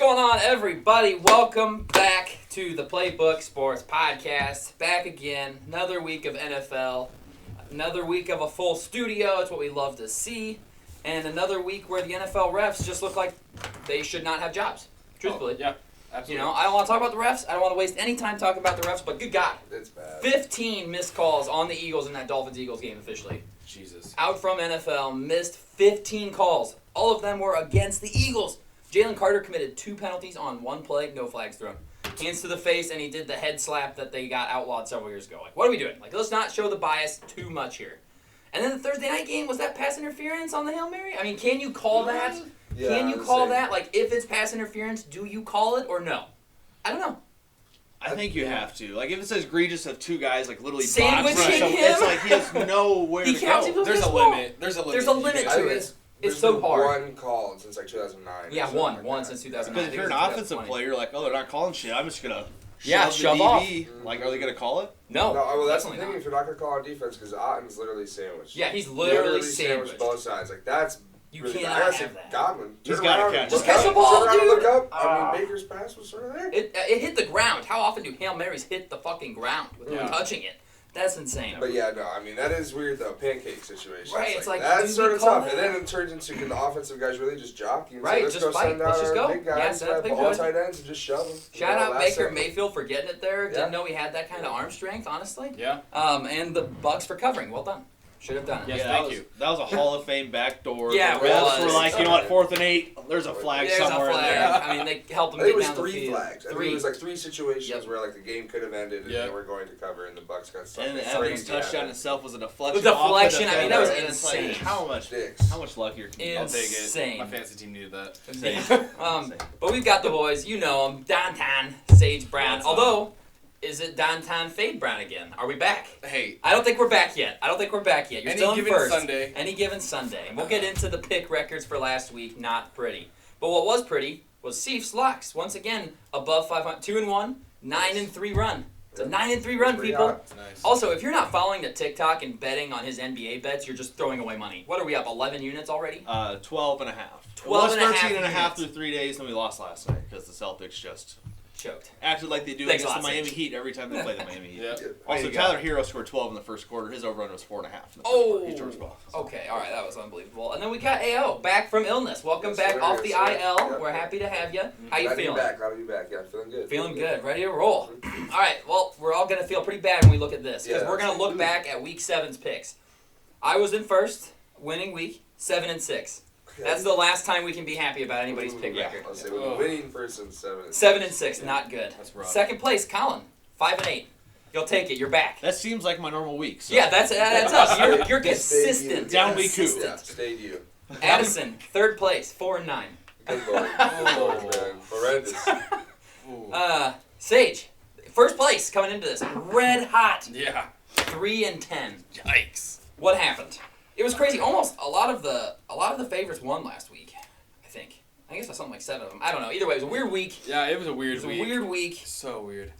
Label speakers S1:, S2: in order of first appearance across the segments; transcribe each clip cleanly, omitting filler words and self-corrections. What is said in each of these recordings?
S1: going on, everybody? Welcome back to the Playbook Sports Podcast. Back again. Another week of NFL. Another week of a full studio. It's what we love to see. And another week where the NFL refs just look like they should not have jobs. Truthfully.
S2: Yeah, absolutely.
S1: You know, I don't want to talk about the refs. I don't want to waste any time talking about the refs, but good God.
S3: It's bad.
S1: 15 missed calls on the Eagles in that Dolphins-Eagles game officially.
S2: Jesus.
S1: Out from NFL, missed 15 calls. All of them were against the Eagles. Jalen Carter committed 2 penalties on 1 play, no flags thrown. Hands to the face, and he did the head slap that they got outlawed several years ago. Like, what are we doing? Like, let's not show the bias too much here. And then the Thursday night game, was that pass interference on the Hail Mary? I mean, can you call that?
S3: Yeah,
S1: Can you call that? Like, if it's pass interference, do you call it or no? I don't know.
S4: I think you have to. Like, if it's as egregious of 2 guys, like, literally
S1: Sandwiching
S4: boxing,
S1: him?
S4: it's like he has nowhere
S1: He
S4: to
S1: counts
S4: go.
S1: him
S2: There's a
S1: small.
S2: limit. There's a limit.
S1: There's a limit
S3: I
S1: to
S3: think
S1: it. It's
S3: there's
S1: so
S3: been
S1: hard.
S3: one called since like 2009.
S1: Yeah,
S3: or something
S1: one
S3: like that.
S1: since 2009.
S4: Because if you're an offensive player, you're like, oh, they're not calling shit. I'm just going to
S1: shove
S4: the
S1: off.
S4: DB. Like, are they going to call it?
S1: No,
S3: No, well, that's the
S1: definitely
S3: thing.
S1: not.
S3: If you're not gonna call on defense, because Otten's literally sandwiched.
S1: Yeah, he's literally
S3: sandwiched both sides. Like that's
S1: You
S3: really
S1: cannot
S3: bad. I gotta
S1: have
S3: say,
S1: that.
S3: Godwin,
S4: He's
S3: turn
S4: gotta
S3: around,
S4: catch
S3: look
S1: it. Just catch
S3: up,
S1: the ball,
S3: turn around and
S1: dude.
S3: Look up. I mean, Baker's pass was sort of there.
S1: It hit the ground. How often do Hail Marys hit the fucking ground without
S2: Yeah.
S1: touching it? That's insane.
S3: But yeah, no, I mean that is weird though. Pancake situation.
S1: Right, it's like,
S3: that's
S1: do
S3: sort
S1: we
S3: of
S1: call
S3: tough,
S1: that?
S3: and then it turns into can the offensive guys really just jockey? And
S1: Right,
S3: say, let's
S1: just
S3: go
S1: fight.
S3: send down
S1: Let's just
S3: our
S1: go.
S3: big
S1: Yeah,
S3: guys,
S1: so that's big
S3: all
S1: good.
S3: tight ends, and just shove them.
S1: Shout out
S3: last
S1: Baker
S3: second.
S1: Mayfield for getting it there.
S3: Yeah.
S1: Didn't know he had that kind of arm strength, honestly.
S2: Yeah.
S1: And the Bucks for covering. Well done. Should have done it.
S2: Yes,
S4: Yeah,
S2: thank
S4: that was,
S2: you.
S4: That was a Hall of Fame backdoor.
S1: Yeah,
S4: the
S1: it
S4: refs
S1: was.
S4: were like, you know what, 4th and 8. There's a flag
S1: There's a
S4: somewhere in
S1: flag.
S4: there.
S1: I mean, they helped him
S3: I think
S1: get
S3: it was
S1: down the
S3: 3
S1: field.
S3: flags. I think
S1: 3.
S3: it was like 3 situations
S1: Yep.
S3: where like the game could have ended and
S2: Yep.
S3: they were going to cover, and the Bucks got stuck.
S4: And the
S3: It's
S4: Evans
S3: crazy
S4: touchdown
S3: happened.
S4: itself was a deflection.
S1: The
S4: off
S1: deflection, I mean, that was
S4: defender, and it's like,
S1: insane.
S4: how much luckier can you
S2: I'll take it.
S1: Insane.
S2: My fantasy team needed that.
S1: Insane. But we've got the boys. You know them. Dantan, Sage Brown.
S2: What's up?
S1: Although, is it Dantan Fade Brown again? Are we back?
S2: Hey,
S1: I don't think we're back yet. You're
S2: any
S1: still in
S2: given
S1: first.
S2: Sunday.
S1: Any given Sunday. We'll get into the pick records for last week. Not pretty. But what was pretty was Chiefs Locks. Once again, above 500. 2-1, 9-3 run. It's a 9-3 run,
S3: Pretty
S1: people.
S3: hot.
S2: Nice.
S1: Also, if you're not following the TikTok and betting on his NBA bets, you're just throwing away money. What are we up, 11 units already?
S4: 12 and a half.
S1: 12 and a half
S4: 13 and a half
S1: units.
S4: through 3 days, and we lost last night because the Celtics just
S1: Choked.
S4: acted like they do
S1: Thanks a
S4: against
S1: lot,
S4: the Miami
S1: Sage.
S4: Heat every time they play the Miami Heat.
S2: Yeah.
S4: Also, Tyler Hero scored 12 in the first quarter. His over-run was 4.5 in the first
S1: Oh.
S4: quarter. He tore his ball.
S1: Okay, all right, that was unbelievable. And then we got AO back from illness. Welcome
S3: Yes,
S1: back
S3: sir,
S1: off the
S3: yes, sir.
S1: IL.
S3: Yeah.
S1: We're happy to have you. How you
S3: Glad to be
S1: feeling?
S3: back. Glad to be back. Yeah, feeling good.
S1: Feeling good. Ready to roll. All right, well, we're all going to feel pretty bad when we look at this because
S3: Yeah.
S1: we're going to look back at Week 7's picks. I was in first, winning week, 7-6. That's the last time we can be happy about anybody's pick
S2: Yeah.
S1: record.
S3: I'll say we've been winning first and 7.
S1: 7-6, not good.
S2: That's rough.
S1: Second place, Colin, 5-8. You'll take it. You're back.
S4: That seems like my normal week. So.
S1: Yeah, that's us. You're
S3: Stay
S1: consistent.
S3: you.
S4: Down week 2.
S3: Yeah,
S1: Consistent.
S3: stayed you.
S1: Addison, third place, 4-9.
S3: Good lord. Good lord, man. Horrendous.
S2: Ooh.
S1: Sage, first place coming into this, red hot,
S2: Yeah.
S1: 3-10.
S2: Yikes.
S1: What happened? It was crazy. Almost a lot of the favorites won last week. I think. I guess that's something like 7 of them. I don't know. Either way, it was a weird week.
S2: Yeah, it was a
S1: It
S2: weird
S1: was a
S2: week.
S1: weird week.
S2: So weird.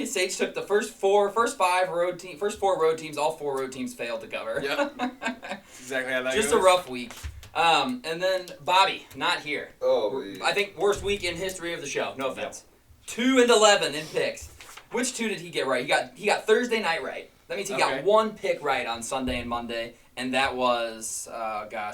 S1: Sage took the first 4 road teams. All 4 road teams failed to cover.
S2: Yep. That's exactly how that
S1: Just
S2: goes.
S1: a rough week. And then Bobby, not here.
S3: Oh,
S1: I think worst week in history of the show. No offense. 2-11 in picks. Which 2 did he get right? He got Thursday night right. That means he got
S2: Okay.
S1: 1 pick right on Sunday and Monday, and that was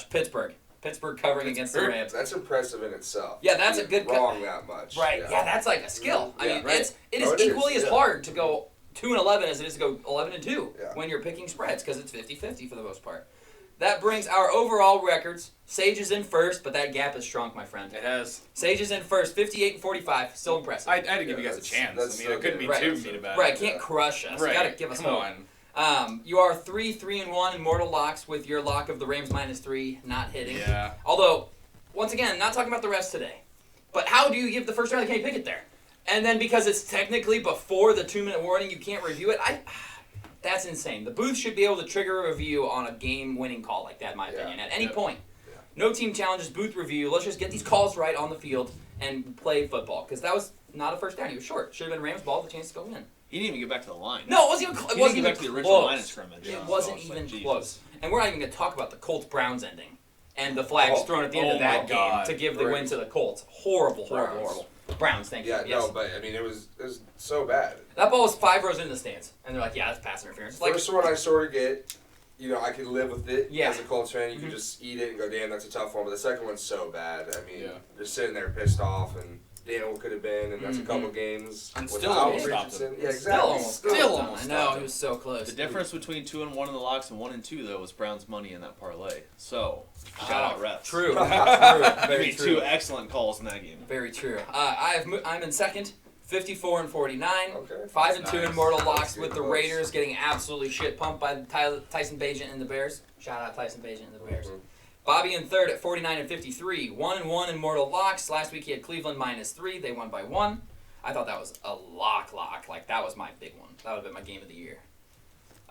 S1: Pittsburgh. Pittsburgh covering against the Rams.
S3: that's impressive in itself.
S1: Yeah, that's a
S3: Being
S1: good
S3: wrong that much.
S1: Right? Yeah, that's like a skill. I
S3: Yeah,
S1: mean,
S3: right.
S1: it
S3: No,
S1: is
S3: it is,
S1: equally as
S3: yeah.
S1: hard to go 2-11 as it is to go 11-2
S3: Yeah.
S1: when you're picking spreads because it's 50-50 for the most part. That brings our overall records. Sage is in first, but that gap has shrunk, my friend.
S2: It has.
S1: Sage is in first, 58-45. Still impressive.
S2: I had to give you
S3: Yeah,
S2: guys a
S3: that's-
S2: chance.
S3: that's
S2: I mean, it couldn't be
S1: Right.
S2: too mean about
S1: Right,
S2: it.
S1: can't crush us.
S2: Right.
S1: You gotta give us
S2: Come
S1: hope.
S2: on.
S1: You are 3-1 in mortal locks with your lock of the Rams -3 not hitting.
S2: Yeah.
S1: Although, once again, not talking about the rest today. But how do you give the first round? Can you pick it there? And then because it's technically before the 2-minute warning, you can't review it. That's insane. The booth should be able to trigger a review on a game-winning call like that, in my opinion, at any
S2: Yep.
S1: point.
S3: Yeah.
S1: No team challenges, booth review. Let's just get these calls right on the field and play football. Because that was not a first down. He was short. Should have been Rams ball, the chance to go in.
S4: He didn't even get back to the line.
S1: No, it wasn't even close.
S4: He didn't get back to the original line of scrimmage.
S1: It
S4: Yeah,
S1: wasn't
S4: so it's
S1: even
S4: like,
S1: close. And we're not even going to talk about the Colts-Browns ending. and the flag's thrown at the end of
S2: Oh
S1: that
S2: my
S1: game
S2: God.
S1: to give the win to the Colts. Horrible. Browns, thank you.
S3: Yeah,
S1: Yes.
S3: no, but I mean, it was so bad.
S1: That ball was 5 rows in the stands, and they're like, yeah, that's pass interference. Like,
S3: First one I sort of get, I could live with it
S1: Yeah.
S3: as a Colts fan. You could just eat it and go, damn, that's a tough one. But the second one's so bad. I mean, they're sitting there pissed off, and damn, what could have been, and that's a couple games.
S2: And still
S3: without
S2: almost stopped
S3: Richardson.
S2: him.
S3: Yeah, exactly.
S2: Still almost
S1: I know,
S2: stopped
S1: he was so close.
S4: The difference between 2-1 in the locks and 1-2 though was Brown's money in that parlay. So shout out refs.
S1: True.
S4: I
S1: Very
S4: mean,
S1: true.
S4: 2 excellent calls in that game.
S1: Very true. I'm in second, 54 and 49.
S3: Okay.
S1: 5 and 2
S2: Nice.
S1: in mortal
S3: That's
S1: locks
S3: good
S1: with the
S3: close.
S1: Raiders getting absolutely shit pumped by Tyson Bagent and the Bears. Shout out Tyson Bagent and the Bears.
S3: Mhm.
S1: Bobby in third at 49 and 53. 1-1 in mortal locks. Last week he had Cleveland -3. They won by 1. I thought that was a lock. Like, that was my big one. That would have been my game of the year.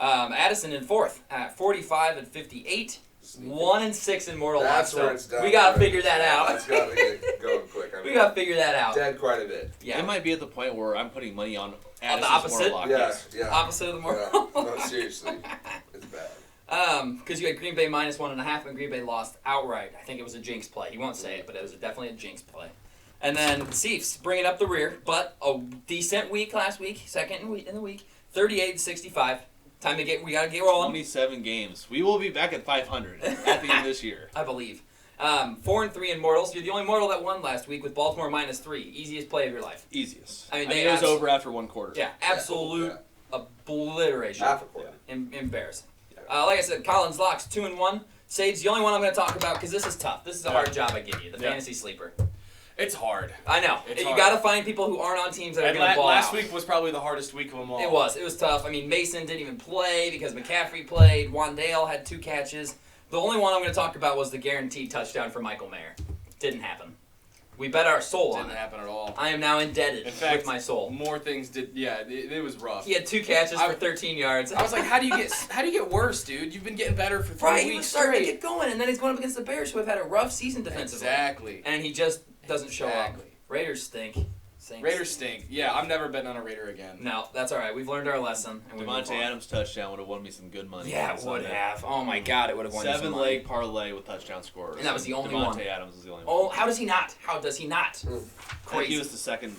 S1: Addison in fourth at 45 and 58. 1-6 in mortal
S3: That's
S1: locks.
S3: where it's done.
S1: We got to figure that out.
S3: That's got to get going quick. I mean,
S1: We got to figure that out.
S3: dead quite a bit.
S1: Yeah.
S4: It might be at the point where I'm putting money on
S1: the
S4: Addison's
S1: opposite?
S4: Morlock.
S3: Yeah,
S4: Yes.
S3: yeah.
S1: Opposite of the mortal.
S3: Yeah. No, seriously. It's bad.
S1: Because you had Green Bay -1.5 and Green Bay lost outright. I think it was a jinx play. He won't say it, but it was definitely a jinx play. And then the Chiefs bringing up the rear, but a decent week last week, second in the week, 38-65. We gotta get rolling.
S4: 27 games. We will be back at 500 at the end of this year.
S1: I believe. 4 and 3 in mortals. You're the only mortal that won last week with Baltimore -3. Easiest play of your life.
S4: Easiest.
S1: I mean,
S4: it was over after 1 quarter.
S1: Yeah, absolute obliteration.
S3: Half a quarter.
S1: Embarrassing. Like I said, Collins locks 2 and 1. Sage, the only one I'm going to talk about because this is tough. This is a hard job I give you, the fantasy sleeper.
S2: It's hard.
S1: I know.
S2: It's
S1: You
S2: hard.
S1: got to find people who aren't on teams that are
S2: And
S1: going to ball
S2: last
S1: out.
S2: week was probably the hardest week of them all.
S1: It was. It was tough. I mean, Mason didn't even play because McCaffrey played. Wandale had 2 catches. The only one I'm going to talk about was the guaranteed touchdown for Michael Mayer. Didn't happen. We bet our soul on
S2: Didn't
S1: it.
S2: happen at all.
S1: I am now indebted
S2: In fact,
S1: with my soul.
S2: More things did. Yeah, it was rough.
S1: He had 2 catches for 13 yards.
S2: I was like, how do you get worse, dude? You've been getting better for 3
S1: Right, he
S2: weeks
S1: was starting to
S2: straight.
S1: get going, and then he's going up against the Bears, who have had a rough season defensively.
S2: Exactly.
S1: And he just doesn't show up.
S2: Exactly.
S1: Raiders stink. Saints
S2: Raiders stink. Yeah, I'm never betting on a Raider again.
S1: No, that's all right. We've learned our lesson. And we move
S4: Devontae
S1: on.
S4: Adams' touchdown would have won me some good money.
S1: Yeah, it would have. Oh my God, it would have won you some
S4: 7
S1: money.
S4: leg parlay with touchdown scorers.
S1: And that was the only
S4: Devontae
S1: one.
S4: Adams was the only
S1: Oh,
S4: one.
S1: how does he not? How does he not?
S4: I think
S1: Crazy.
S4: he was the second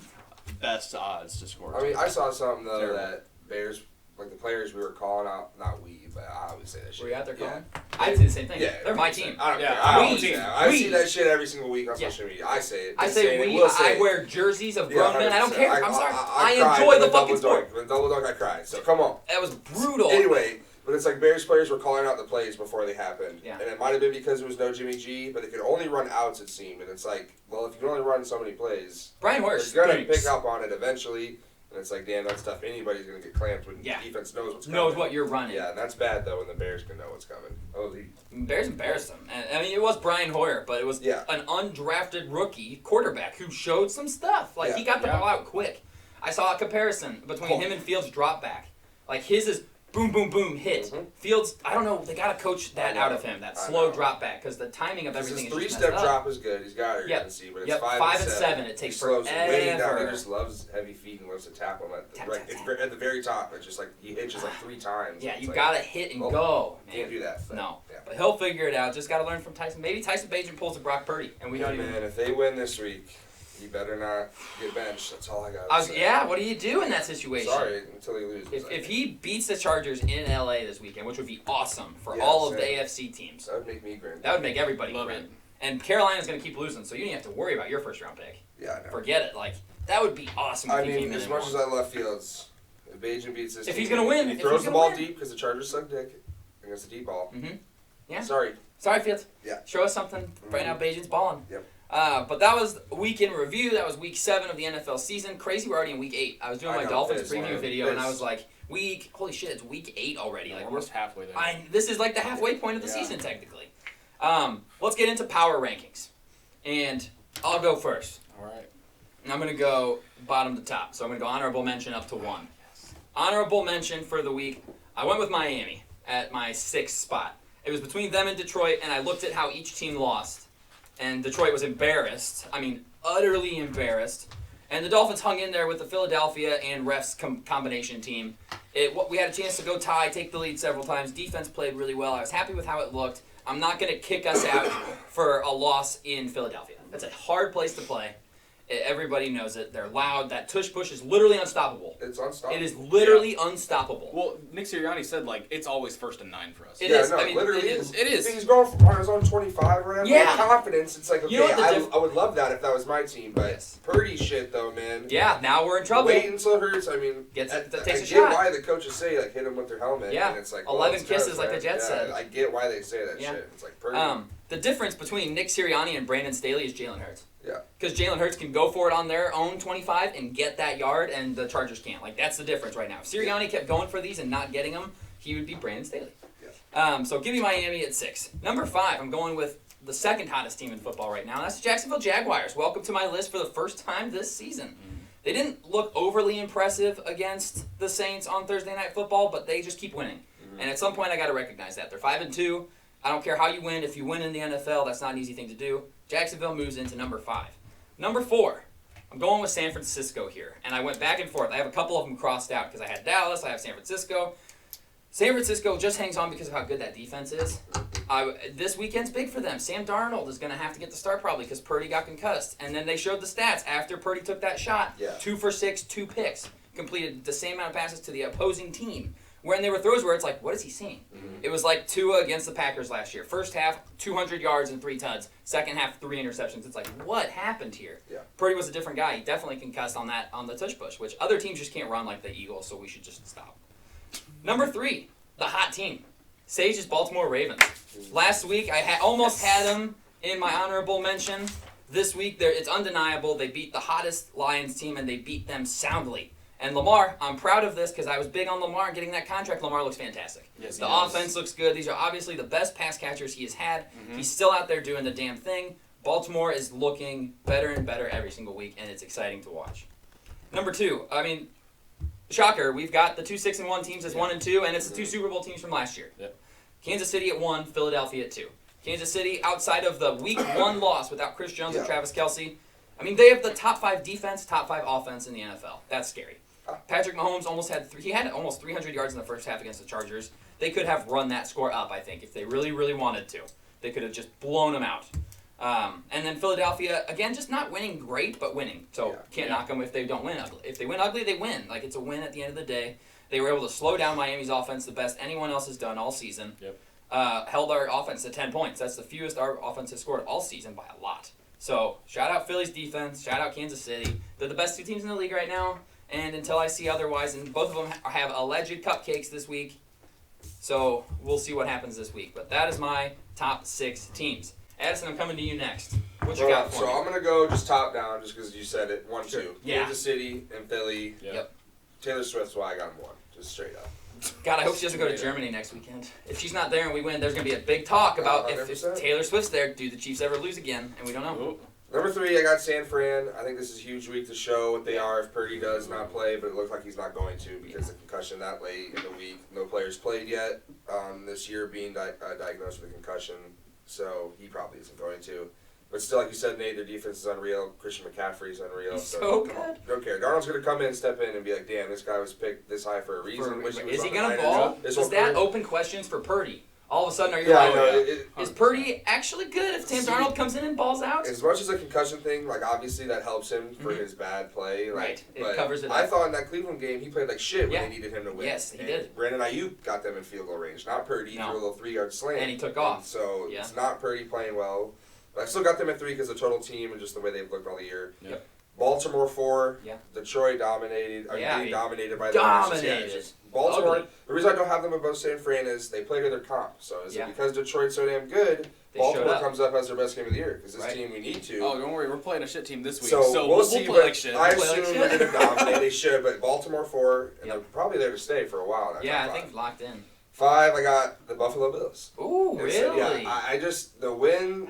S4: best odds to score.
S3: I mean, I saw something though
S4: Terrible.
S3: that Bears, like the players we were calling out, not we, but I always say that shit.
S1: Were you out there
S3: Yeah.
S1: calling? I did the same thing.
S3: Yeah,
S1: They're my team.
S3: I don't
S2: Yeah,
S3: care. I
S1: we-
S3: always say that. I
S1: we-
S3: see that shit every single week on
S1: Yeah.
S3: social media. I say it.
S1: I
S3: Been
S1: say
S3: saying it,
S1: we.
S3: will say
S1: I
S3: it.
S1: wear jerseys of
S3: Yeah,
S1: grown men. I don't
S3: 100%.
S1: care. I'm sorry. I
S3: cried
S1: enjoy
S3: when
S1: the
S3: double
S1: fucking sport.
S3: dunk. When double dunk, I cried. So come on.
S1: That was brutal.
S3: Anyway, but it's like Bears players were calling out the plays before they happened.
S1: Yeah.
S3: And it might have been because there was no Jimmy G, but they could only run outs, it seemed. And it's like, well, if you can only run so many plays,
S1: Brian Hoyer
S3: they're going to
S1: stinks.
S3: pick up on it eventually. And it's like, damn, that's tough. Anybody's going to get clamped when
S1: Yeah.
S3: defense knows what's coming.
S1: Knows what you're running.
S3: Yeah, and that's bad, though, when the Bears can know what's coming. Oh,
S1: Bears embarrassed him. And, I mean, it was Brian Hoyer, but it was
S3: Yeah.
S1: an undrafted rookie quarterback who showed some stuff. Like, he got the ball out quick. I saw a comparison between him and Fields' drop back. Like, his is boom, boom, boom, hit.
S3: Mhm.
S1: Fields, I don't know, they got to coach that out of him, that
S3: I
S1: slow
S3: know.
S1: drop back, because the timing of
S3: Because
S1: everything
S3: his
S1: is just
S3: three-step
S1: messed up.
S3: drop is good. He's got urgency, but it's
S1: Yep,
S3: 5 and 7.
S1: It takes
S3: he slows way down.
S1: forever.
S3: He just loves heavy feet and loves to tap him at the,
S1: Tap,
S3: right,
S1: tap,
S3: it's
S1: tap.
S3: at the very top. It's just like he hitches like 3 times.
S1: Yeah,
S3: It's
S1: you
S3: like,
S1: got to hit and
S3: oh,
S1: go.
S3: Can't do that. But,
S1: No.
S3: Yeah.
S1: But he'll figure it out. Just got to learn from Tyson. Maybe Tyson Bagent pulls a Brock Purdy, and we don't even.
S3: Man, if they win this week, he better not get benched. That's all I got.
S1: Yeah, what do you do in that situation?
S3: Sorry, until he loses.
S1: If he beats the Chargers in LA this weekend, which would be awesome for
S3: Yeah,
S1: all of the
S3: same.
S1: AFC teams,
S3: that would make me grin.
S1: that would make everybody
S2: Love
S1: grin.
S2: it.
S1: And Carolina's going to keep losing, so you don't have to worry about your first round pick.
S3: Yeah, I know.
S1: Forget it. Like, that would be awesome if
S3: I
S1: he
S3: mean,
S1: came in
S3: as
S1: and
S3: much
S1: won.
S3: as I love Fields, if Bajan beats this
S1: If
S3: team,
S1: he's gonna win,
S3: and he
S1: if
S3: throws
S1: he's
S3: the
S1: gonna
S3: ball
S1: win.
S3: deep because the Chargers suck dick against the deep ball.
S1: Mm-hmm. Yeah.
S3: Sorry.
S1: Sorry, Fields.
S3: Yeah.
S1: Show us something. Right now, Bajan's balling.
S3: Yep.
S1: But that was week in review. That was week 7 of the NFL season. Crazy, we're already in week 8. I was doing
S3: I
S1: my
S3: know,
S1: Dolphins
S3: pissed,
S1: preview
S3: man.
S1: video, and I
S3: Pissed.
S1: was like, holy shit, it's week 8 already. Like, we're
S2: almost halfway there.
S1: This is like the halfway point of the
S2: Yeah.
S1: season, technically. Let's get into power rankings. And I'll go first.
S2: All right.
S1: And I'm going to go bottom to top. So I'm going to go honorable mention up to 1. Honorable mention for the week, I went with Miami at my 6th spot. It was between them and Detroit, and I looked at how each team lost. And Detroit was embarrassed. I mean, utterly embarrassed. And the Dolphins hung in there with the Philadelphia and refs combination team. We had a chance to go tie, take the lead several times. Defense played really well. I was happy with how it looked. I'm not going to kick us out for a loss in Philadelphia. That's a hard place to play. Everybody knows it. They're loud. That tush push is literally unstoppable.
S3: It's unstoppable.
S1: It is literally unstoppable.
S2: Well, Nick Sirianni said, like, it's always 1st and 9 for us.
S1: It is.
S3: No,
S1: I mean,
S3: literally
S1: it is.
S2: It is.
S3: He's going on his own 25 or whatever.
S1: Yeah.
S3: With confidence. It's like, okay,
S1: You know what
S3: I would love that if that was my team, but
S1: Yes.
S3: Purdy shit, though, man.
S1: Yeah, now we're in trouble.
S3: Wait until it hurts. I mean,
S1: Takes
S3: I
S1: a
S3: get
S1: shot.
S3: why the coaches say, like, hit him with their helmet.
S1: Yeah.
S3: And it's like,
S1: 11
S3: it's
S1: kisses, like the
S3: right?
S1: Jets said.
S3: I get why they say that
S1: Yeah.
S3: shit. It's like Purdy.
S1: The difference between Nick Sirianni and Brandon Staley is Jalen Hurts.
S3: Yeah.
S1: Because Jalen Hurts can go for it on their own 25 and get that yard, and the Chargers can't. Like, that's the difference right now. If Sirianni kept going for these and not getting them, he would be Brandon Staley.
S3: Yeah.
S1: So give me Miami at 6. Number 5, I'm going with the second hottest team in football right now, and that's the Jacksonville Jaguars. Welcome to my list for the first time this season. They didn't look overly impressive against the Saints on Thursday Night Football, but they just keep winning. And at some point, I got to recognize that. They're 5-2. I don't care how you win. If you win in the NFL, that's not an easy thing to do. Jacksonville moves into number 5. Number 4, I'm going with San Francisco here. And I went back and forth. I have a couple of them crossed out because I had Dallas, I have San Francisco. San Francisco just hangs on because of how good that defense is. This weekend's big for them. Sam Darnold is going to have to get the start probably because Purdy got concussed. And then they showed the stats after Purdy took that shot.
S3: Yeah.
S1: 2 for 6, 2 picks. Completed the same amount of passes to the opposing team. When they were throws where it's like, what is he seeing? It was like Tua against the Packers last year. First half, 200 yards and 3 tuds. Second half, 3 interceptions. It's like, what happened here?
S3: Yeah.
S1: Purdy was a different guy. He definitely concussed on the tush push, which other teams just can't run like the Eagles, so we should just stop. Number 3, the hot team. Sage's Baltimore Ravens. Last week, I almost had them in my honorable mention. This week, it's undeniable. They beat the hottest Lions team, and they beat them soundly. And Lamar, I'm proud of this because I was big on Lamar and getting that contract. Lamar looks fantastic.
S2: Yes, he
S1: the
S2: does.
S1: offense looks good. These are obviously the best pass catchers he has had. He's still out there doing the damn thing. Baltimore is looking better and better every single week, and it's exciting to watch. Number 2, shocker, we've got the 2 6-1 teams as 1 and 2, and it's the 2 Super Bowl teams from last year.
S2: Yep.
S1: Kansas City at 1, Philadelphia at 2. Kansas City, outside of the Week 1 loss without Chris Jones and Travis Kelce, they have the top 5 defense, top 5 offense in the NFL. That's scary. Patrick Mahomes almost had 300 yards in the first half against the Chargers. They could have run that score up, I think, if they really, really wanted to. They could have just blown them out. And then Philadelphia, again, just not winning great, but winning. So can't knock them if they don't win ugly. If they win ugly, they win. Like, it's a win at the end of the day. They were able to slow down Miami's offense the best anyone else has done all season.
S2: Yep.
S1: Held our offense to 10 points. That's the fewest our offense has scored all season by a lot. So shout out Philly's defense. Shout out Kansas City. They're the best 2 teams in the league right now. And until I see otherwise, and both of them have alleged cupcakes this week, so we'll see what happens this week. But that is my top 6 teams. Addison, I'm coming to you next. What you got for me?
S3: So I'm gonna go just top down, just because you said it. 1, 2.
S1: Yeah.
S3: Kansas City and Philly.
S1: Yep.
S3: Taylor Swift's why I got him 1, just straight up.
S1: God, I hope she doesn't go to Germany next weekend. If she's not there and we win, there's going to be a big talk about if
S3: 100%.
S1: Taylor Swift's there, do the Chiefs ever lose again? And we don't know.
S2: Ooh.
S3: Number 3, I got San Fran. I think this is a huge week to show what they are if Purdy does not play, but it looks like he's not going to because of the concussion that late in the week. No players played yet this year being diagnosed with a concussion, so he probably isn't going to. But still, like you said, Nate, their defense is unreal. Christian McCaffrey's unreal.
S1: He's so
S3: come on,
S1: good.
S3: don't care. Darnold's going to come in, step in, and be like, damn, this guy was picked this high for a reason.
S1: Is he going to ball? Does that open questions for Purdy? All of a sudden, are you is Purdy actually good if Sam Darnold comes in and balls out?
S3: As much as a concussion thing, like, obviously that helps him for his bad play. Like,
S1: Right. It
S3: but
S1: covers it up.
S3: I thought in that Cleveland game, he played like shit when
S1: Yeah.
S3: they needed him to win.
S1: Yes, he
S3: And
S1: did.
S3: Brandon Ayuk got them in field goal range, not Purdy.
S1: No.
S3: Threw a little 3-yard slant.
S1: And he took off.
S3: So
S1: Yeah.
S3: it's not Purdy playing well. But I still got them at 3 because the total team and just the way they've looked all the year.
S2: Yep.
S3: Baltimore 4.
S1: Yeah.
S3: Detroit dominated. Getting dominated by the
S1: dominated.
S3: Just Baltimore.
S1: Ugly.
S3: The reason I don't have them above San Fran is they play to their comp. So is it because Detroit's so damn good,
S1: They showed
S3: Baltimore
S1: up.
S3: comes up as their best game of the year because this
S1: Right.
S3: team we need to.
S2: Oh, don't worry. We're playing a shit team this week,
S3: So
S2: we'll
S3: see,
S2: play
S3: but
S2: like shit.
S3: I
S1: We'll play like
S3: assume
S1: shit.
S3: they're going to dominate. They should, but Baltimore 4, and
S1: Yep.
S3: they're probably there to stay for a while. That
S1: Yeah,
S3: top
S1: I think locked in.
S3: 5, I got the Buffalo Bills.
S1: Ooh,
S3: And
S1: really?
S3: so, yeah, I just, the win,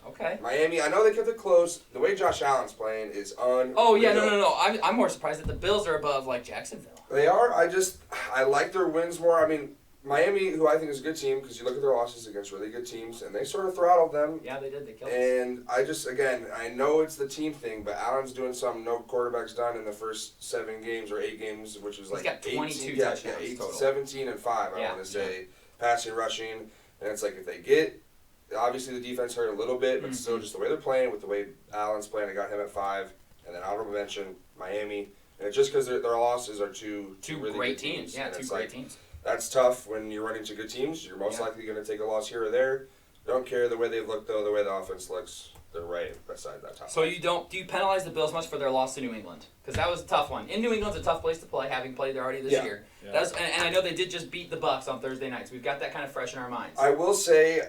S1: Okay.
S3: Miami, I know they kept it close. The way Josh Allen's playing is unreal.
S1: Oh, yeah, no. I'm more surprised that the Bills are above, like, Jacksonville.
S3: They are. I like their wins more. I mean, Miami, who I think is a good team, because you look at their losses against really good teams, and they sort of throttled them.
S1: Yeah, they did. They killed us.
S3: And I know it's the team thing, but Allen's doing something no quarterback's done in the first 7 games or 8 games, which was like
S1: He's got 22
S3: 18,
S1: touchdowns total.
S3: 17 and 5, I
S1: Yeah.
S3: want to say. Passing, rushing. And it's like if they get, obviously the defense hurt a little bit, but still just the way they're playing, with the way Allen's playing, I got him at 5, and then honorable mention Miami, and it's just because their losses are two really
S1: great
S3: good teams.
S1: Yeah,
S3: and
S1: two
S3: it's
S1: great
S3: like,
S1: teams.
S3: That's tough when you're running to good teams. You're most likely going to take a loss here or there. Don't care the way they look though, the way the offense looks. They're right beside that top.
S1: So do you penalize the Bills much for their loss to New England? Because that was a tough one. In New England's a tough place to play, having played there already this year.
S4: Yeah.
S1: That was, and I know they did just beat the Bucs on Thursday nights. We've got that kind of fresh in our minds.
S3: I will say,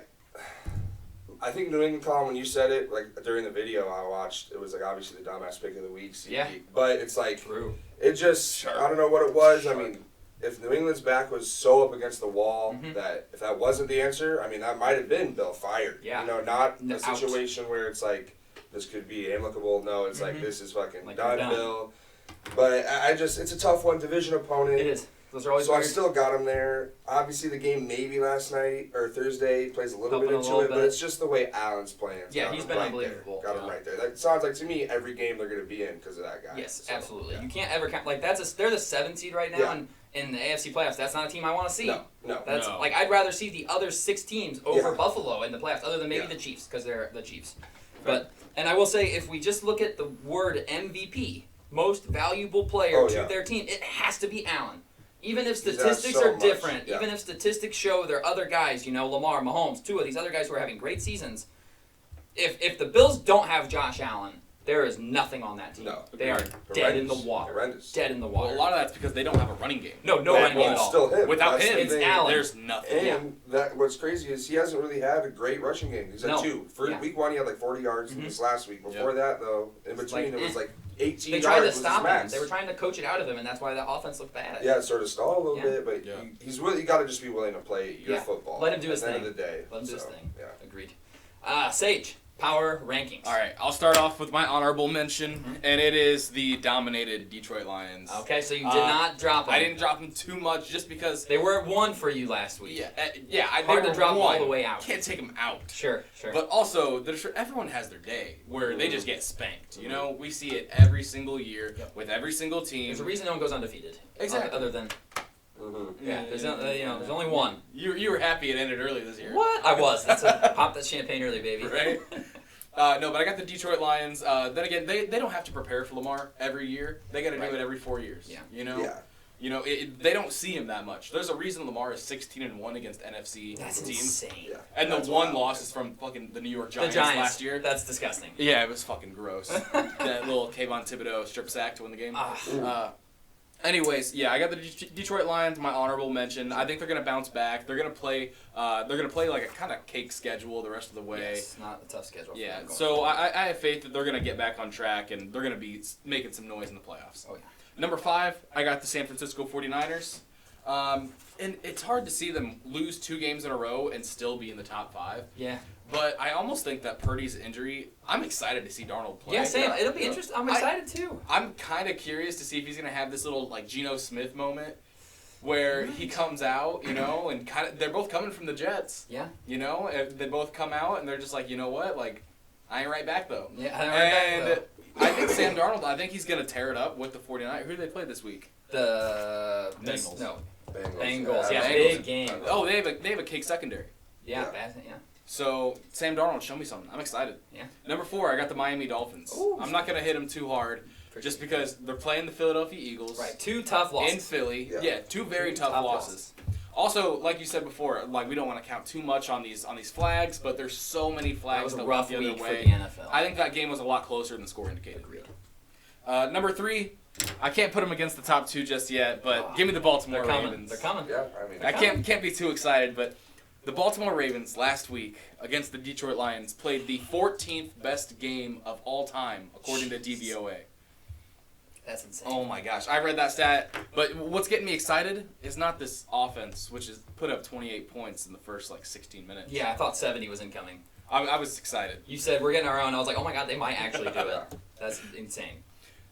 S3: I think New England, Colin, when you said it, like during the video I watched, it was like obviously the dumbass pick of the week. CD.
S1: Yeah.
S3: But it's like,
S1: True.
S3: it just, I don't know what it was. I mean, if New England's back was so up against the wall that if that wasn't the answer, I mean, that might have been Bill fired.
S1: Yeah.
S3: You know, not a
S1: Out.
S3: situation where it's like, this could be amicable. No, it's like, this is fucking
S1: Like,
S3: done,
S1: you're done.
S3: Bill. But I just, it's a tough one, division opponent.
S1: It is. Those are always
S3: So I
S1: weird.
S3: still got him there. Obviously, the game maybe last night or Thursday plays a little
S1: Helping
S3: bit
S1: a
S3: into
S1: little
S3: it, but
S1: bit.
S3: it's just the way Allen's playing. It's
S1: Yeah,
S3: got
S1: he's
S3: him
S1: been
S3: right
S1: unbelievable.
S3: There. Got him right there. That sounds like to me every game they're going to be in because of that guy.
S1: Yes,
S3: So,
S1: absolutely.
S3: yeah.
S1: You can't ever count. Like, they're the 7th seed right now
S3: Yeah.
S1: in the AFC playoffs. That's not a team I want to see.
S3: No.
S1: That's
S4: No.
S1: like I'd rather see the other 6 teams over
S3: Yeah.
S1: Buffalo in the playoffs, other than maybe
S3: Yeah.
S1: the Chiefs because they're the Chiefs. But and I will say, if we just look at the word MVP, most valuable player
S3: Oh,
S1: to
S3: yeah.
S1: their team, it has to be Allen. Even if
S3: He's
S1: statistics
S3: done so
S1: are
S3: much,
S1: different,
S3: yeah.
S1: even if statistics show there are other guys, Lamar, Mahomes, Tua, these other guys who are having great seasons. If the Bills don't have Josh Allen, there is nothing on that team.
S3: No.
S1: They are dead in the
S3: Horrendous.
S1: water.
S3: Horrendous.
S1: Dead in the
S2: Well,
S1: water.
S2: a lot of that's because they don't have a running game.
S1: No
S3: Well,
S1: running game at
S3: it's
S1: all.
S3: still him.
S2: Without
S3: That's the
S2: him,
S1: It's
S3: thing.
S1: Allen.
S2: there's nothing.
S3: And what's crazy is he hasn't really had a great rushing game. He's at
S1: No.
S3: 2. For
S1: Yeah.
S3: week 1, he had like 40 yards.
S1: Mhm.
S3: This last week. Before that, though, in between, it was like 18
S1: They
S3: yards.
S1: tried to
S3: was his
S1: stop him.
S3: max.
S1: They were trying to coach it out of him, and that's why that offense looked bad.
S3: Yeah, it sort of stalled a little
S1: Yeah.
S3: bit, but
S2: Yeah.
S3: he's really, you got to just be willing to play your
S1: Yeah.
S3: football.
S1: Let him do his
S3: at the
S1: thing.
S3: end of the day.
S1: Let him do his
S3: So,
S1: thing.
S3: Yeah.
S1: Agreed. Sage, power rankings.
S2: All right, I'll start off with my honorable mention, and it is the dominated Detroit Lions.
S1: Okay, so you did not drop them.
S2: I didn't drop them too much just because.
S1: They were at 1 for you last week.
S2: Hard
S1: to drop them all the way out.
S2: Can't take them out.
S1: Sure.
S2: But also, everyone has their day where they just get spanked. You know, we see it every single year with every single team.
S1: There's a reason no one goes undefeated.
S2: Exactly.
S1: Other than
S3: Mm-hmm.
S1: there's only one.
S2: You were happy it ended early this year.
S1: What? I was. Pop that champagne early, baby.
S2: Right? No, but I got the Detroit Lions. Then again, they don't have to prepare for Lamar every year. They got to do it every 4 years.
S1: Yeah.
S2: You know.
S3: Yeah.
S2: You know, they don't see him that much. There's a reason Lamar is 16-1 against NFC
S1: That's
S2: teams,
S1: insane.
S3: Yeah.
S2: and
S3: That's
S2: the one
S3: wild.
S2: loss is from fucking the New York
S1: The
S2: Giants,
S1: Giants
S2: last year.
S1: That's disgusting.
S2: Yeah, it was fucking gross. That little Kayvon Thibodeau strip sack to win the game. Anyways, yeah, I got the Detroit Lions. My honorable mention. I think they're gonna bounce back. They're gonna play. Like a kind of cake schedule the rest of the way.
S1: Yes, not a tough schedule. for
S2: Yeah.
S1: them going
S2: So
S1: forward.
S2: I have faith that they're gonna get back on track and they're gonna be making some noise in the playoffs.
S1: Oh, yeah.
S2: Number 5, I got the San Francisco 49ers. And it's hard to see them lose 2 games in a row and still be in the top 5.
S1: Yeah.
S2: But I almost think that Purdy's injury, I'm excited to see Darnold play.
S1: Yeah, same. It'll be interesting. I'm excited too.
S2: I'm kind of curious to see if he's going to have this little like Geno Smith moment where he comes out, you know, and kind of they're both coming from the Jets.
S1: Yeah.
S2: You know, they both come out and they're just like, you know what, like I ain't right back though.
S1: Yeah.
S2: And I think Sam Darnold, I think he's going to tear it up with the 49ers. Who do they play this week?
S1: The
S2: Bengals.
S1: No.
S3: Bengals.
S1: Bengals. Yeah.
S2: Bengals.
S1: Big game.
S2: Oh, they have a cake secondary.
S1: Yeah.
S3: Yeah.
S1: Bad. Yeah.
S2: So, Sam Darnold, show me something. I'm excited.
S1: Yeah.
S2: Number 4, I got the Miami Dolphins.
S1: Ooh.
S2: I'm not going to hit them too hard just because they're playing the Philadelphia Eagles.
S1: Right. 2 tough losses.
S2: In Philly.
S3: Yeah.
S2: Yeah, 2 very tough losses. Also, like you said before, like we don't want to count too much on these flags, but there's so many
S1: That
S2: flags
S1: was a
S2: that
S1: rough
S2: went the
S1: week
S2: other
S1: for
S2: way.
S1: the NFL.
S2: I think that game was a lot closer than the score indicated.
S1: Agreed.
S2: Number 3, I can't put them against the top 2 just yet, but give me the Baltimore
S1: They're coming.
S2: Ravens.
S1: They're coming.
S3: Yeah, I mean,
S2: I can't be too excited, but the Baltimore Ravens last week against the Detroit Lions played the 14th best game of all time, according to DVOA.
S1: That's insane.
S2: Oh my gosh, I read that stat. But what's getting me excited is not this offense, which has put up 28 points in the first 16 minutes.
S1: Yeah, I thought 70 was incoming.
S2: I was excited.
S1: You said we're getting our own. I was like, oh my god, they might actually do it. That's insane.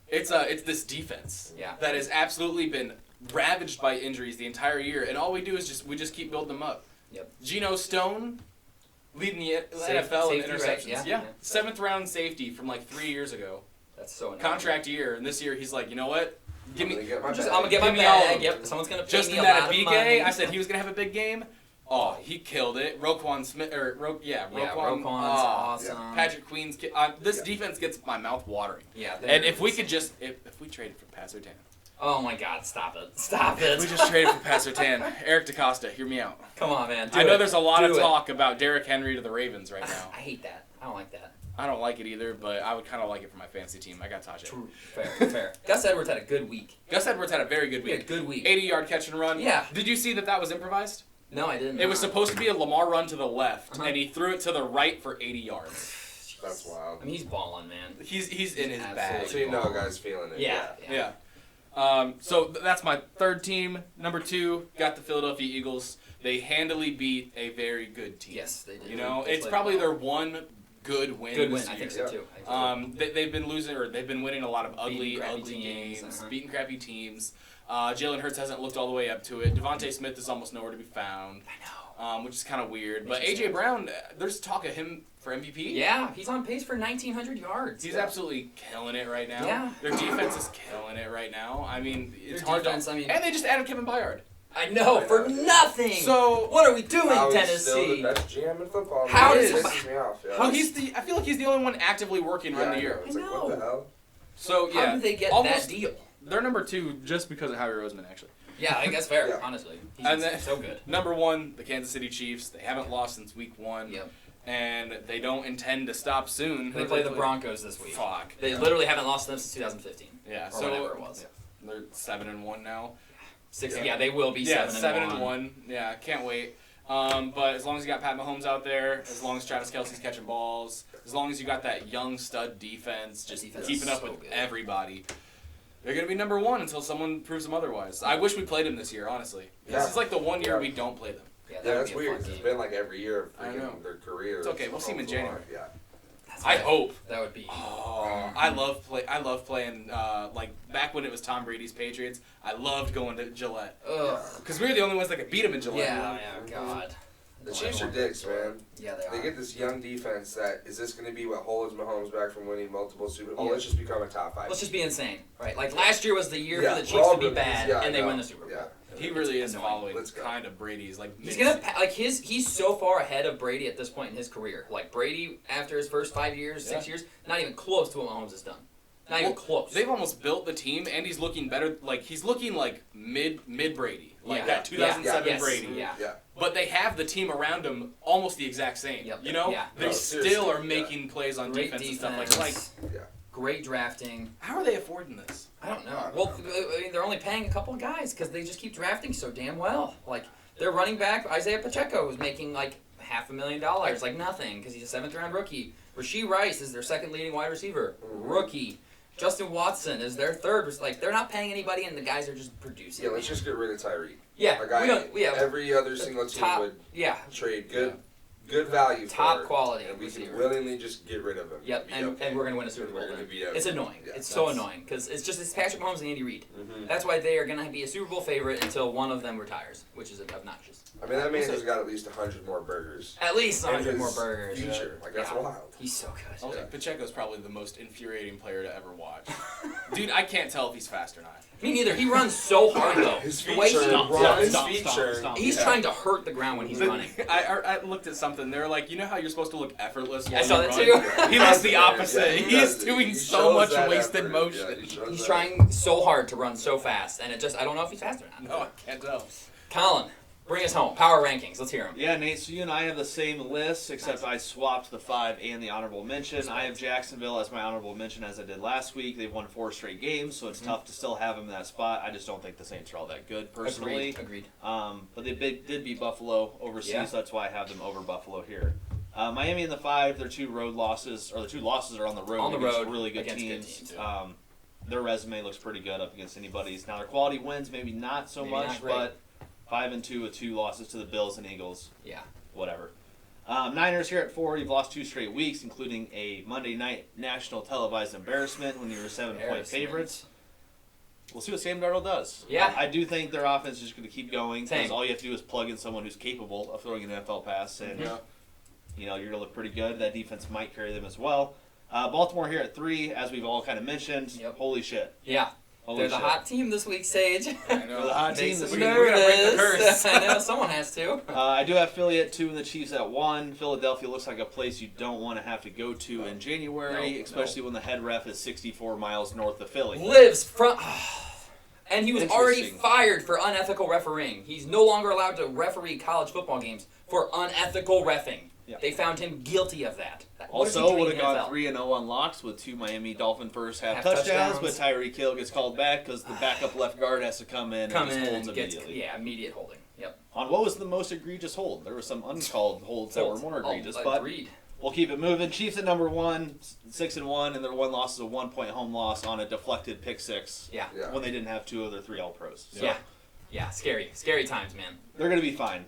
S2: It's this defense
S1: Yeah.
S2: that has absolutely been ravaged by injuries the entire year, and all we do is just keep building them up.
S1: Yep.
S2: Geno Stone leading the NFL in
S1: safety,
S2: interceptions.
S1: right?
S2: Yeah.
S1: Yeah.
S2: 7th round safety from 3 years ago.
S1: That's so annoying.
S2: Contract year, and this year he's like, you know what?
S3: I'm gonna get my
S1: I'm
S3: bag.
S1: gonna get my
S2: Give me all of
S1: bag.
S2: them.
S1: Yep. Someone's gonna pay
S2: Justin
S1: me a lot of money.
S2: Adebike, I said he was gonna have a big game. Oh, he killed it. Roquan Smith,
S1: Roquan's awesome.
S2: Patrick Queen's. This defense gets my mouth watering.
S1: Yeah.
S2: And if we could just, if we traded for Pat Surtain.
S1: Oh my God! Stop it! Stop it!
S2: We just traded for Pat Surtain. Eric DeCosta, hear me out.
S1: Come on, man.
S2: I know there's a lot of talk about Derrick Henry to the Ravens right now.
S1: I hate that. I don't like that.
S2: I don't like it either, but I would kind of like it for my fantasy team. I got Tajay.
S1: True. Fair. Gus Edwards had a good week.
S2: Gus Edwards had a very good
S1: He had
S2: week.
S1: a good week.
S2: 80-yard catch and run.
S1: Yeah.
S2: Did you see that was improvised?
S1: No, I didn't.
S2: It was supposed to be a Lamar run to the left, and he threw it to the right for 80 yards.
S3: That's wild.
S1: I mean, he's balling, man.
S2: He's in his bag.
S3: So you know a guy's feeling it.
S1: Yeah.
S2: So that's my third team. Number 2, got the Philadelphia Eagles. They handily beat a very good team.
S1: Yes, they did.
S2: You know,
S1: They
S2: it's
S1: played
S2: probably
S1: well.
S2: their one good win.
S1: Good
S2: this
S1: win. I
S2: year.
S1: think so too.
S2: They've been losing, or they've been winning a lot of
S1: Beating crappy
S2: ugly
S1: teams,
S2: games,
S1: uh-huh.
S2: beating crappy teams. Jalen Hurts hasn't looked all the way up to it. Devontae Smith is almost nowhere to be found.
S1: I know.
S2: Which is kind of weird. But
S1: Makes me
S2: AJ
S1: sad.
S2: Brown, there's talk of him for MVP.
S1: Yeah, he's on pace for 1,900 yards.
S2: He's absolutely killing it right now.
S1: Yeah.
S2: Their defense is killing it right now. I mean, it's
S1: Their
S2: hard
S1: defense,
S2: to.
S1: I mean-
S2: And they just added Kevin Byard.
S1: I know, for nothing.
S2: So
S1: what are we doing,
S3: How he's still the
S1: Tennessee?
S3: best GM in football.
S1: How
S3: man.
S1: does-
S3: It pisses me off. Yeah.
S2: Well, I feel like he's the only one actively working
S3: Yeah,
S2: around
S3: I
S2: the year.
S3: know. It's
S1: I
S3: like, what the
S1: know.
S3: hell?
S2: So
S1: How
S2: yeah,
S1: did they get
S2: almost-
S1: that deal?
S2: They're number 2 just because of Howie Roseman, actually.
S1: Yeah, I guess fair.
S3: Yeah.
S1: Honestly, he's
S2: And then-
S1: so good.
S2: Number 1, the Kansas City Chiefs. They haven't lost since week 1.
S1: Yep.
S2: And they don't intend to stop soon.
S1: They play the Broncos this week.
S2: Fuck.
S1: They literally haven't lost them since 2015.
S2: Yeah.
S1: Or
S2: So
S1: whatever it was.
S2: they're 7-1 now.
S1: Yeah, they will be 7-1.
S2: Yeah, can't wait. But as long as you got Pat Mahomes out there, as long as Travis Kelce's catching balls, as long as you got that young stud defense just
S1: Defense
S2: keeping
S1: is
S2: up
S1: so
S2: with
S1: good.
S2: everybody, they're going to be number 1 until someone proves them otherwise. I wish we played them this year, honestly.
S3: Yeah.
S2: This is like the one year
S3: Yeah.
S2: we don't play them.
S1: Yeah, that
S3: Yeah,
S1: would
S3: that's
S1: be a
S3: weird.
S1: fun
S3: 'Cause it's
S1: game.
S3: been like every year of
S2: I know.
S3: freaking their career.
S2: It's okay, we'll see 'em in January.
S3: Yeah.
S2: I hope.
S1: That would be.
S2: Oh, I love playing like back when it was Tom Brady's Patriots. I loved going to Gillette
S1: Ugh.
S2: because we were the only ones that could beat him in Gillette.
S1: Yeah, God.
S3: The Chiefs are dicks, man.
S1: Yeah, they
S3: They
S1: are.
S3: get this young defense that is this going to be what holds Mahomes back from winning multiple Super Bowls? Oh,
S1: Yeah.
S3: let's just become a top 5.
S1: Let's just be insane, right? Like last year was the year
S3: Yeah,
S1: for the
S3: we're all
S1: Chiefs to be
S3: good.
S1: bad,
S3: Yeah, I
S1: and they
S3: know.
S1: win the Super Bowl.
S3: Yeah.
S2: He really is
S1: annoying.
S2: following
S3: Let's go.
S2: kind of Brady's like.
S1: He's gonna like he's so far ahead of Brady at this point in his career. Like Brady after his first 5 years, 6 years, not even close to what Mahomes has done. Not even close.
S2: They've almost built the team, and he's looking better. Like he's looking like mid Brady, like
S1: Yeah.
S2: that 2007
S1: Yes.
S2: Brady.
S1: Yeah.
S3: Yeah.
S2: But they have the team around him almost the exact same.
S1: Yep.
S2: You know,
S1: Yeah.
S2: they
S3: No,
S2: still
S3: seriously,
S2: are making plays on
S1: Great
S2: defense,
S1: defense.
S2: and stuff like.
S3: Yeah.
S1: Great drafting.
S2: How are they affording this?
S1: I don't know. Well, I mean, they're only paying a couple of guys because they just keep drafting so damn well. Like their running back Isaiah Pacheco was making like $500,000, like nothing, because he's a 7th-round rookie. Rasheed Rice is their second leading wide receiver, rookie. Justin Watson is their third. Like they're not paying anybody, and the guys are just producing.
S3: Yeah, let's just get rid of Tyreek.
S1: Yeah,
S3: A guy
S1: we don't. Yeah,
S3: every other single team
S1: top.
S3: would
S1: Yeah,
S3: trade good value
S1: top
S3: for,
S1: quality
S3: and we can
S1: receiver.
S3: willingly just get rid of him.
S1: Yep,
S3: Be
S1: and
S3: okay.
S1: we're gonna win a Super
S3: And
S1: Bowl.
S3: we're gonna
S1: then.
S3: be okay.
S1: It's annoying.
S3: Yeah,
S1: It's so
S3: that's-
S1: annoying because it's Patrick Mahomes and Andy Reid.
S3: Mhm.
S1: That's why they are gonna be a Super Bowl favorite until one of them retires, which is obnoxious.
S3: I mean, that man has got at least 100 more burgers.
S1: At least
S3: In
S1: 100
S3: his
S1: more burgers.
S3: Future, like that's
S1: Yeah.
S3: wild.
S1: He's so good.
S2: Okay,
S3: Yeah.
S2: Pacheco's probably the most infuriating player to ever watch. Dude, I can't tell if he's fast or not.
S1: Me neither. He runs so hard though.
S3: His
S1: The
S3: feet
S1: way he
S3: turn.
S4: Stop,
S3: Yeah,
S1: runs,
S3: his
S4: stop,
S3: feet
S4: stop,
S3: turn.
S4: stop.
S1: he's
S3: Yeah.
S1: trying to hurt the ground when he's running.
S2: I looked at something. They were like, you know how you're supposed to look effortless while
S1: I saw
S2: you
S1: that
S2: run?
S1: too.
S2: He looks the
S3: Yeah,
S2: opposite.
S3: he
S2: He's
S3: does it.
S2: doing
S3: He
S2: so
S3: shows
S2: much
S3: that
S2: wasted
S3: effort.
S2: motion.
S3: Yeah, he shows
S1: He's
S3: that.
S1: trying so hard to run so fast, and I don't know if he's fast or not.
S2: No, I can't tell.
S1: Colin, bring us home. Power rankings. Let's hear them.
S4: Yeah, Nate, so you and I have the same list, except I swapped the 5 and the honorable mention. I have Jacksonville as my honorable mention as I did last week. They've won 4 straight games, so it's tough to still have them in that spot. I just don't think the Saints are all that good, personally.
S1: Agreed.
S4: But they did beat Buffalo overseas,
S1: Yeah.
S4: so that's why I have them over Buffalo here. Miami in the 5, their 2 road losses, or the 2 losses are on the road
S1: On the
S4: against
S1: road
S4: really good
S1: against good
S4: teams.
S1: teams, yeah.
S4: Their resume looks pretty good up against anybody's. Now their quality wins, maybe not so
S1: Maybe
S4: much,
S1: not great.
S4: but 5-2 with 2 losses to the Bills and Eagles.
S1: Yeah.
S4: Whatever. Niners here at 4. You've lost 2 straight weeks, including a Monday night national televised embarrassment when you were 7-point
S1: Embarrassment.
S4: favorites. We'll see what Sam Darnold does.
S1: Yeah.
S4: I do think their offense is just going to keep going because
S1: Same.
S4: all you have to do is plug in someone who's capable of throwing an NFL pass, and
S2: Yeah.
S4: you're going to look pretty good. That defense might carry them as well. Baltimore here at 3, as we've all kind of mentioned.
S1: Yep.
S4: Holy shit.
S1: Yeah.
S4: Holy
S1: They're the
S4: shit.
S1: hot team this week, Sage.
S2: I know.
S4: They're the hot team
S1: Makes
S4: this
S1: us
S4: week.
S2: We gotta break the
S1: nervous.
S2: curse.
S1: I know, someone has to.
S4: I do have Philly at 2 and the Chiefs at 1. Philadelphia looks like a place you don't want to have to go to in January,
S1: No,
S4: especially when the head ref is 64 miles north of Philly.
S1: Lives from... And he was already
S4: Interesting.
S1: fired for unethical refereeing. He's no longer allowed to referee college football games for unethical reffing.
S4: Yeah.
S1: They found him guilty of that. What is he
S4: Also,
S1: doing
S4: would
S1: in
S4: have
S1: the
S4: gone
S1: NFL?
S4: 3-0 on locks with 2 Miami Dolphin first half
S1: Half
S4: touchdowns,
S1: touchdowns.
S4: but Tyreek Hill gets called back because the backup left guard has to come in
S1: Come
S4: and just
S1: in
S4: holds
S1: and gets
S4: immediately.
S1: immediate holding. Yep.
S4: On what was the most egregious hold? There were some uncalled holds that were more egregious, but
S1: Agreed.
S4: we'll keep it moving. Chiefs at number 1, 6-1, and their one loss is a 1-point home loss on a deflected pick 6
S1: Yeah.
S3: Yeah.
S4: when they didn't have 2 of their 3 All-Pros. So
S1: Yeah. Yeah. Scary. Scary times, man.
S4: they're going to be fine.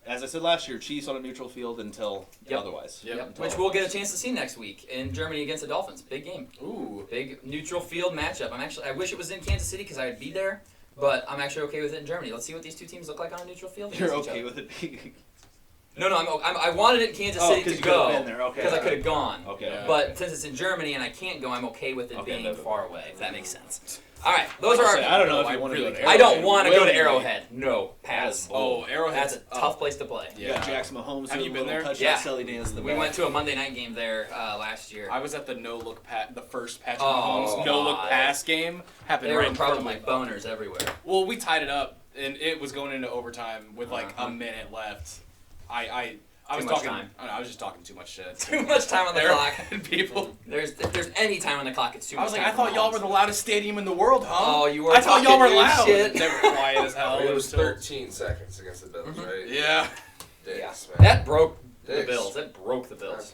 S4: As I said last year, Chiefs on a neutral field until
S1: Yep.
S4: otherwise.
S2: Yep.
S1: Yep. Which we'll get a chance to see next week in Germany against the Dolphins. Big game.
S2: Ooh.
S1: Big neutral field matchup. I wish it was in Kansas City because I would be there, but I'm actually okay with it in Germany. Let's see what these two teams look like on a neutral field.
S4: You're
S1: against each
S4: okay
S1: other.
S4: with it being...
S1: No, I wanted it in Kansas
S4: Oh,
S1: City
S4: 'cause
S1: to
S4: you could've
S1: go
S4: been there, okay.
S1: because I could have gone.
S4: Okay.
S2: Yeah.
S1: But since it's in Germany and I can't go, I'm okay with it
S4: Okay,
S1: being
S4: no.
S1: far away. If that makes sense. All right, those are
S4: I'll say, I
S1: our.
S4: don't know if
S2: I
S4: you want to
S2: really
S4: go to
S2: don't.
S1: I don't want to go to
S4: willingly.
S1: Arrowhead. No, pass.
S2: Oh, Arrowhead's
S1: That's a tough place to play.
S4: You got Jackson Mahomes
S2: Have
S4: doing
S2: you been
S4: a little
S2: there?
S4: touchdown
S1: Yeah.
S4: silly dance in the
S1: We
S4: back.
S1: went to a Monday night game there last year.
S2: I was at the the first Patrick
S1: Oh,
S2: Mahomes no-look
S1: God.
S2: pass game. Happened
S1: There
S2: right
S1: were
S2: in front of
S1: probably
S2: my
S1: boners everywhere.
S2: Well, we tied it up, and it was going into overtime with like
S1: Uh-huh.
S2: a minute left. I was
S1: Too much
S2: talking.
S1: time.
S2: I don't know, I was just talking too much shit.
S1: Too much time on the
S2: There
S1: clock.
S2: and people.
S1: If there's any time on the clock, it's too
S2: I
S1: much
S2: was like,
S1: time
S2: I
S1: for
S2: thought y'all
S1: Mahomes.
S2: were the loudest stadium in the world, huh?
S1: Oh, you were
S2: I thought y'all were
S1: talking your
S2: loud.
S1: shit.
S2: They were quiet as hell.
S3: It was
S2: still-
S3: 13 seconds against the Bills, right?
S2: Yeah.
S3: Dicks,
S1: Yeah.
S3: man.
S1: That broke the
S3: Dicks.
S1: Bills. That broke the Bills.